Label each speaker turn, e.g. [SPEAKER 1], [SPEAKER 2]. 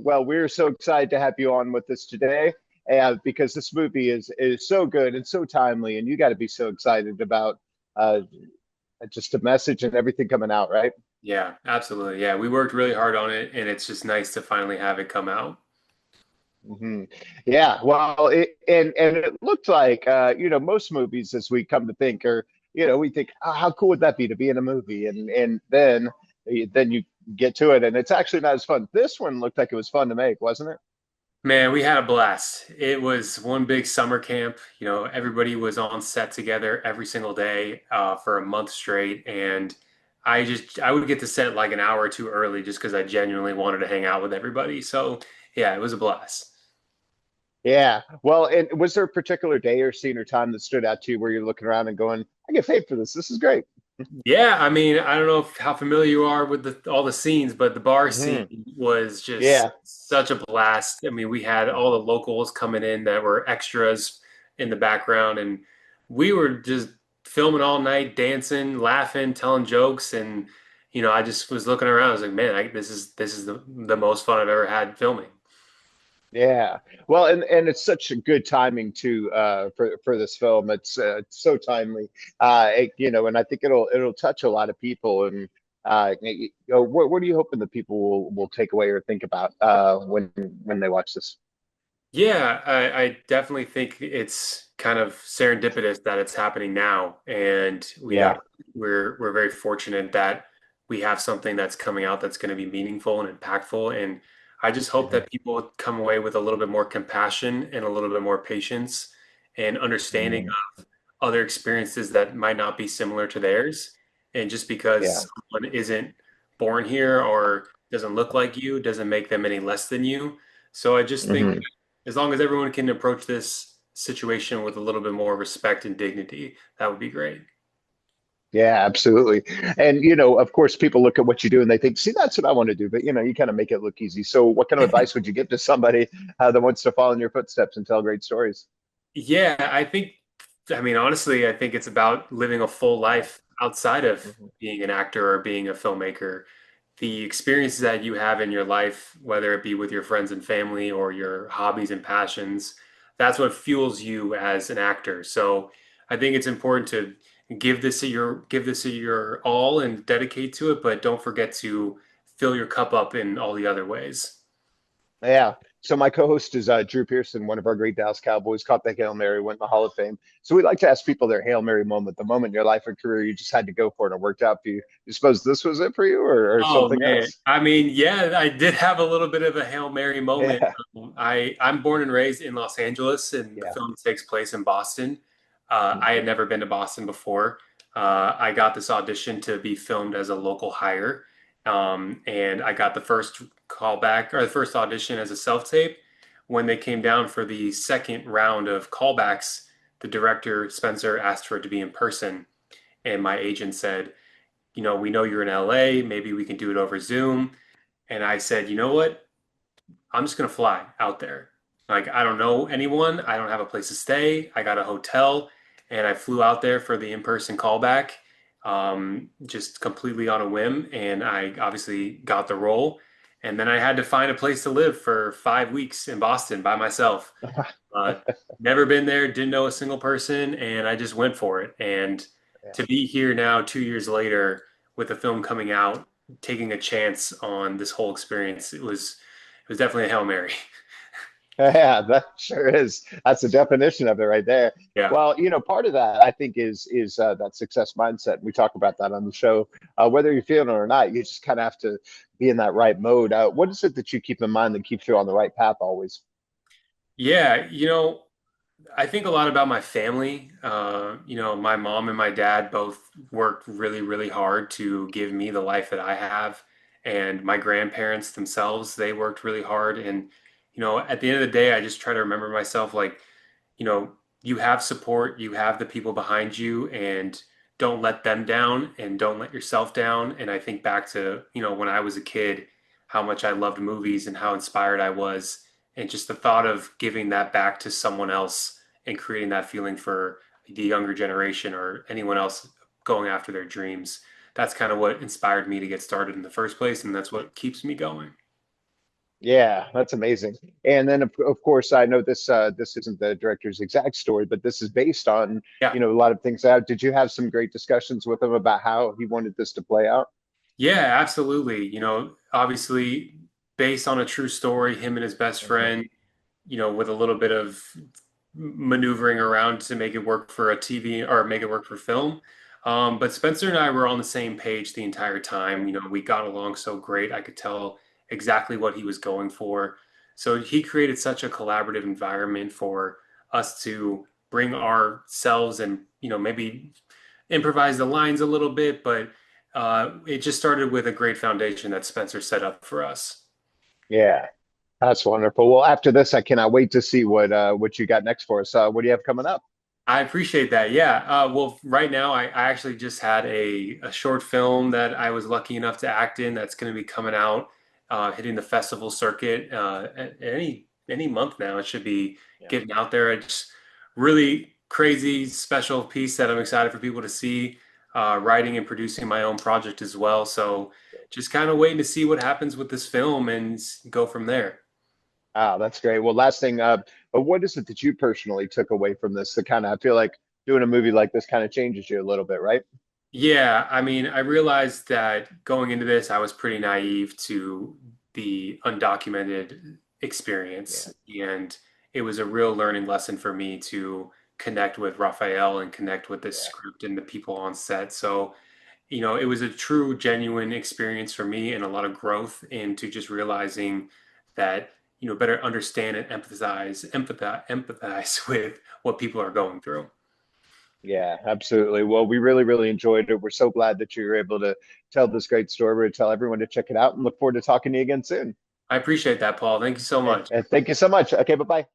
[SPEAKER 1] Well, we're so excited to have you on with us today, because this movie is so good and so timely, and you got to be so excited about uh, just the message and everything coming out, right?
[SPEAKER 2] Yeah, absolutely. Yeah, we worked really hard on it, and it's just nice to finally have it come out.
[SPEAKER 1] hmm Yeah, well, and it looked like most movies, as we come to think, are we think, oh, how cool would that be to be in a movie, and then you get to it, and it's actually not as fun. This one looked like it was fun to make, wasn't it?
[SPEAKER 2] Man, we had a blast. It was one big summer camp. Everybody was on set together every single day for a month straight, and I would get to set like an hour or two early just because I genuinely wanted to hang out with everybody. So yeah, it was a blast.
[SPEAKER 1] Yeah. Well, and was there a particular day or scene or time that stood out to you where you're looking around and going, I get paid for this. This is great.
[SPEAKER 2] Yeah, I mean, I don't know how familiar you are with all the scenes, but the bar scene
[SPEAKER 1] hmm
[SPEAKER 2] was just
[SPEAKER 1] Yeah.
[SPEAKER 2] such a blast. I mean, we had all the locals coming in that were extras in the background, and we were just filming all night, dancing, laughing, telling jokes, and I just was looking around. I was like, man, this is the most fun I've ever had filming.
[SPEAKER 1] Yeah. Well, and it's such a good timing too, for this film. It's so timely. And I think it'll touch a lot of people. And what are you hoping that people will take away or think about when they watch this?
[SPEAKER 2] Yeah, I definitely think it's kind of serendipitous that it's happening now, and
[SPEAKER 1] Yeah.
[SPEAKER 2] we're very fortunate that we have something that's coming out that's going to be meaningful and impactful. And I just hope
[SPEAKER 1] Mhm.
[SPEAKER 2] that people come away with a little bit more compassion and a little bit more patience and understanding
[SPEAKER 1] Mhm.
[SPEAKER 2] of other experiences that might not be similar to theirs. And just
[SPEAKER 1] Yeah.
[SPEAKER 2] because someone isn't born here or doesn't look like you doesn't make them any less than you. So I just think
[SPEAKER 1] Mhm.
[SPEAKER 2] as long as everyone can approach this situation with a little bit more respect and dignity, that would be great.
[SPEAKER 1] Yeah, absolutely. And of course, people look at what you do and they think, "See, that's what I want to do." But you kind of make it look easy. So, what kind of advice would you give to somebody that wants to follow in your footsteps and tell great stories?
[SPEAKER 2] Yeah, I mean, honestly, I think it's about living a full life outside of
[SPEAKER 1] Mhm.
[SPEAKER 2] being an actor or being a filmmaker. The experiences that you have in your life, whether it be with your friends and family or your hobbies and passions, that's what fuels you as an actor. So I think it's important to give this to your all and dedicate to it, but don't forget to fill your cup up in all the other ways.
[SPEAKER 1] Yeah. So my co-host is Drew Pearson, one of our great Dallas Cowboys, caught the Hail Mary, went in the Hall of Fame. So we like to ask people their Hail Mary moment, the moment in your life or career you just had to go for it and it worked out for you. You suppose this was it for you or
[SPEAKER 2] Oh
[SPEAKER 1] something
[SPEAKER 2] man.
[SPEAKER 1] else?
[SPEAKER 2] I mean, yeah, I did have a little bit of a Hail Mary moment.
[SPEAKER 1] Yeah.
[SPEAKER 2] I'm born and raised in Los Angeles, and the
[SPEAKER 1] Yeah.
[SPEAKER 2] film takes place in Boston. I
[SPEAKER 1] Mhm.
[SPEAKER 2] had never been to Boston before. I got this audition to be filmed as a local hire, and I got the first callback or the first audition as a self-tape. When they came down for the second round of callbacks, the director Spencer asked for it to be in person, and my agent said, we know you're in LA. Maybe we can do it over Zoom. And I said, you know what? I'm just going to fly out there. Like, I don't know anyone. I don't have a place to stay. I got a hotel and I flew out there for the in-person callback, just completely on a whim. And I obviously got the role. And then I had to find a place to live for 5 weeks in Boston by myself. Uh, Never been there, didn't know a single person, and I just went for it. And
[SPEAKER 1] Yeah.
[SPEAKER 2] to be here now, 2 years later, with the film coming out, taking a chance on this whole experience, it was definitely a Hail Mary.
[SPEAKER 1] Yeah, that sure is. That's the definition of it right there.
[SPEAKER 2] Yeah.
[SPEAKER 1] Well, part of that I think is that success mindset. We talk about that on the show. Whether you're feeling it or not, you just kind of have to be in that right mode. What is it that you keep in mind that keeps you on the right path always?
[SPEAKER 2] Yeah, I think a lot about my family. My mom and my dad both worked really, really hard to give me the life that I have. And my grandparents themselves, they worked really hard. And, at the end of the day, I just try to remember myself like, you know, you have support, you have the people behind you, and don't let them down and don't let yourself down. And I think back to, when I was a kid, how much I loved movies and how inspired I was. And just the thought of giving that back to someone else and creating that feeling for the younger generation or anyone else going after their dreams. That's kind of what inspired me to get started in the first place, and that's what keeps me going.
[SPEAKER 1] Yeah, that's amazing. And then of course I know this isn't the director's exact story, but this is based on,
[SPEAKER 2] Yeah.
[SPEAKER 1] a lot of things out. Did you have some great discussions with him about how he wanted this to play out?
[SPEAKER 2] Yeah, absolutely. Obviously based on a true story, him and his best
[SPEAKER 1] Mhm.
[SPEAKER 2] friend, with a little bit of maneuvering around to make it work for a TV or make it work for film. But Spencer and I were on the same page the entire time. We got along so great. I could tell exactly what he was going for. So he created such a collaborative environment for us to bring ourselves and, maybe improvise the lines a little bit, but it just started with a great foundation that Spencer set up for us.
[SPEAKER 1] Yeah, that's wonderful. Well, after this, I cannot wait to see what you got next for us. What do you have coming up?
[SPEAKER 2] I appreciate that. Yeah. Well, right now, I actually just had a short film that I was lucky enough to act in that's going to be coming out, hitting the festival circuit any month now. It should be
[SPEAKER 1] Yeah.
[SPEAKER 2] getting out there. It's really crazy, special piece that I'm excited for people to see. Writing and producing my own project as well. So just kind of waiting to see what happens with this film and go from there.
[SPEAKER 1] That's great. Well, last thing, what is it that you personally took away from this? The kind of, I feel like doing a movie like this kind of changes you a little bit, right?
[SPEAKER 2] Yeah, I mean, I realized that going into this, I was pretty naive to the undocumented experience.
[SPEAKER 1] Yeah,
[SPEAKER 2] And it was a real learning lesson for me to connect with Raphael and connect with this
[SPEAKER 1] yeah,
[SPEAKER 2] script and the people on set. So, it was a true, genuine experience for me and a lot of growth into just realizing that, better understand and empathize with what people are going through.
[SPEAKER 1] yeah, absolutely. Well, we really, really enjoyed it. We're so glad that you were able to tell this great story. We're to tell everyone to check it out and look forward to talking to you again soon.
[SPEAKER 2] I appreciate that, Paul. Thank you so
[SPEAKER 1] Okay,
[SPEAKER 2] much.
[SPEAKER 1] and thank you so much. Okay, bye-bye.